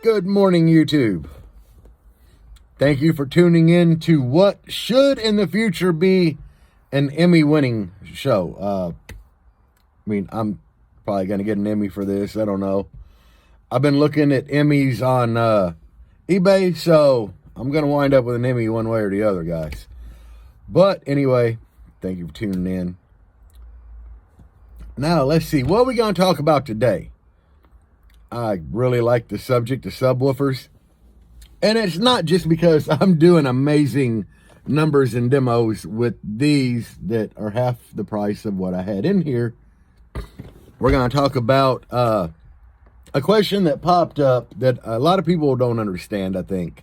Good morning, YouTube. Thank you for tuning in to what should in the future be an Emmy-winning show. I'm probably going to get an Emmy for this. I don't know. I've been looking at Emmys on eBay, so I'm going to wind up with an Emmy one way or the other, guys. But anyway, thank you for tuning in. Now, let's see. What are we going to talk about today? I really like the subject of subwoofers. And it's not just because I'm doing amazing numbers and demos with these that are half the price of what I had in here. We're going to talk about a question that popped up that a lot of people don't understand, I think.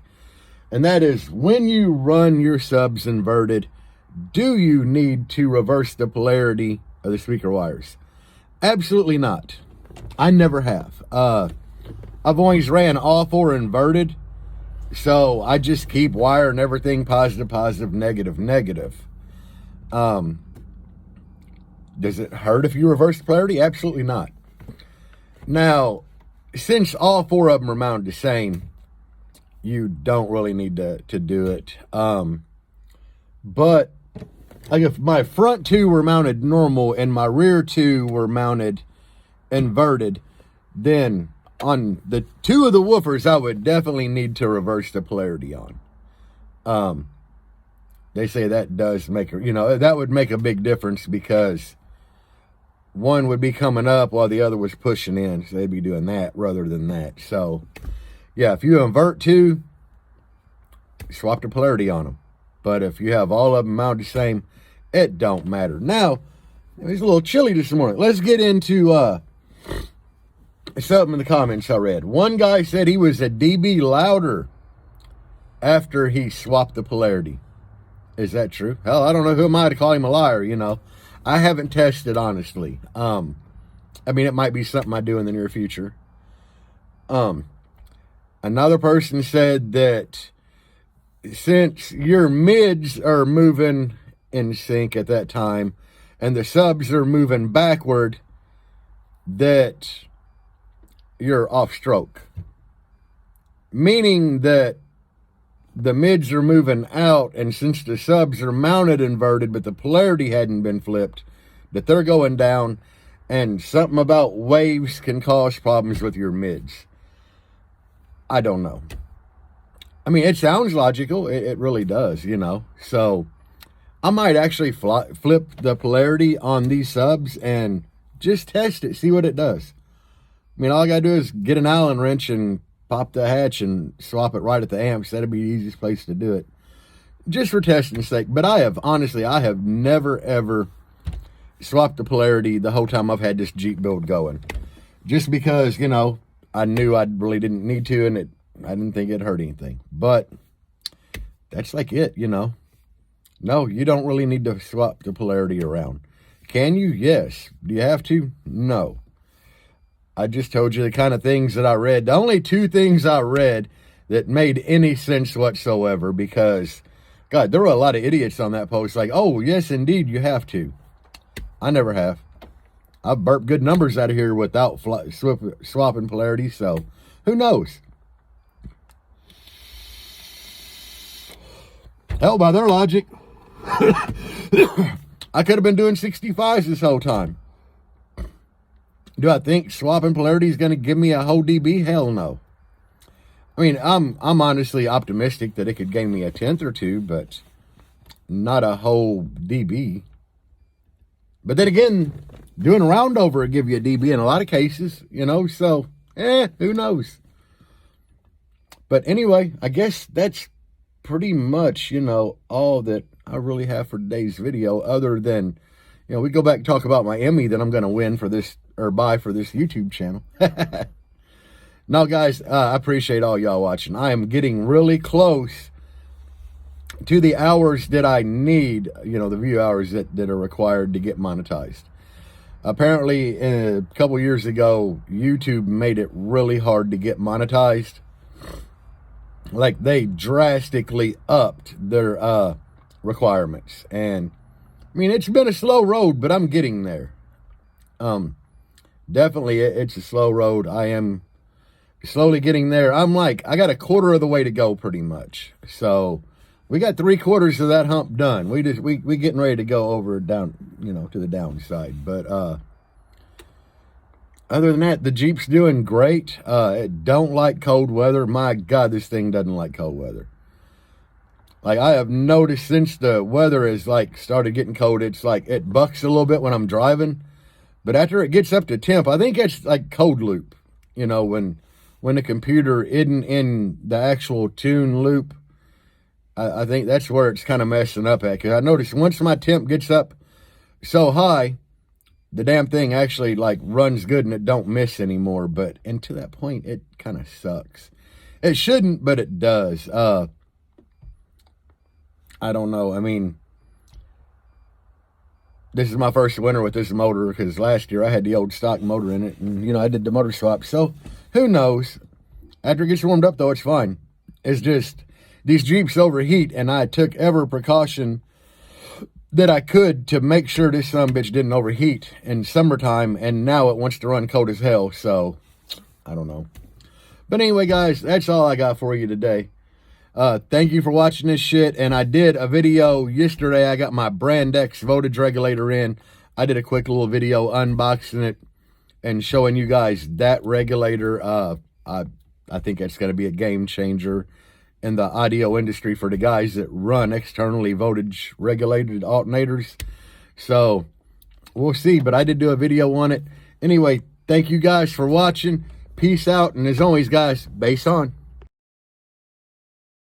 And that is, when you run your subs inverted, do you need to reverse the polarity of the speaker wires? Absolutely not. I never have. I've always ran all four inverted, so I just keep wiring everything positive, positive, negative, negative. Does it hurt if you reverse the polarity? Absolutely not. Now, since all four of them are mounted the same, you don't really need to do it. But like if my front two were mounted normal and my rear two were mounted inverted, then on the two of the woofers I would definitely need to reverse the polarity on. They say that does make that would make a big difference, because one would be coming up while the other was pushing in, so they'd be doing that rather than that. So yeah, if you invert two, swap the polarity on them. But if you have all of them mounted the same, it don't matter. Now, it's a little chilly this morning. Let's get into something in the comments I read. One guy said he was a dB louder after he swapped the polarity. Is that true? Hell, I don't know who am I to call him a liar, I haven't tested, honestly. It might be something I do in the near future. Another person said that since your mids are moving in sync at that time and the subs are moving backward, that you're off stroke. Meaning that the mids are moving out, and since the subs are mounted inverted but the polarity hadn't been flipped, that they're going down, and something about waves can cause problems with your mids. I don't know. It sounds logical. It really does, So I might actually flip the polarity on these subs and just test it, see what it does. All I got to do is get an Allen wrench and pop the hatch and swap it right at the amps. That'd be the easiest place to do it, just for testing sake. But I have never, ever swapped the polarity the whole time I've had this Jeep build going. Just because, I knew I really didn't need to, and I didn't think it hurt anything. But that's like it, No, you don't really need to swap the polarity around. Can you? Yes. Do you have to? No. I just told you the kind of things that I read. The only two things I read that made any sense whatsoever, because, God, there were a lot of idiots on that post like, oh, yes, indeed, you have to. I never have. I've burped good numbers out of here without swapping polarity, so who knows? Hell, by their logic, I could have been doing 65s this whole time. Do I think swapping polarity is going to give me a whole dB? Hell no. I'm honestly optimistic that it could gain me a tenth or two, but not a whole dB. But then again, doing a round over would give you a dB in a lot of cases, so, who knows? But anyway, I guess that's pretty much, all that I really have for today's video, other than, we go back and talk about my Emmy that I'm going to win for this, or buy for this YouTube channel. Now, guys, I appreciate all y'all watching. I am getting really close to the hours that I need, the view hours that are required to get monetized. Apparently, a couple years ago, YouTube made it really hard to get monetized. Like, they drastically upped their requirements. And, it's been a slow road, but I'm getting there. Definitely, it's a slow road. I am slowly getting there. I'm like, I got a quarter of the way to go pretty much. So we got 3/4 of that hump done. We getting ready to go over down, to the downside. But other than that, the Jeep's doing great. It don't like cold weather. My God, this thing doesn't like cold weather. Like, I have noticed since the weather is like started getting cold, it's like it bucks a little bit when I'm driving. But after it gets up to temp, I think it's like cold loop. When the computer isn't in the actual tune loop, I think that's where it's kind of messing up at. Because I noticed once my temp gets up so high, the damn thing actually like runs good and it don't miss anymore. But and to that point, it kind of sucks. It shouldn't, but it does. I don't know. I mean, this is my first winter with this motor because last year I had the old stock motor in it, and I did the motor swap. So who knows? After it gets warmed up, though, it's fine. It's just these Jeeps overheat, and I took every precaution that I could to make sure this sumbitch didn't overheat in summertime, and now it wants to run cold as hell. So I don't know. But anyway, guys, that's all I got for you today. Thank you for watching this shit. And I did a video yesterday. I got my Brand X voltage regulator in. I did a quick little video unboxing it and showing you guys that regulator. I think that's going to be a game changer in the audio industry for the guys that run externally voltage regulated alternators. So we'll see, but I did do a video on it. Anyway, thank you guys for watching. Peace out. And as always, guys, bass on.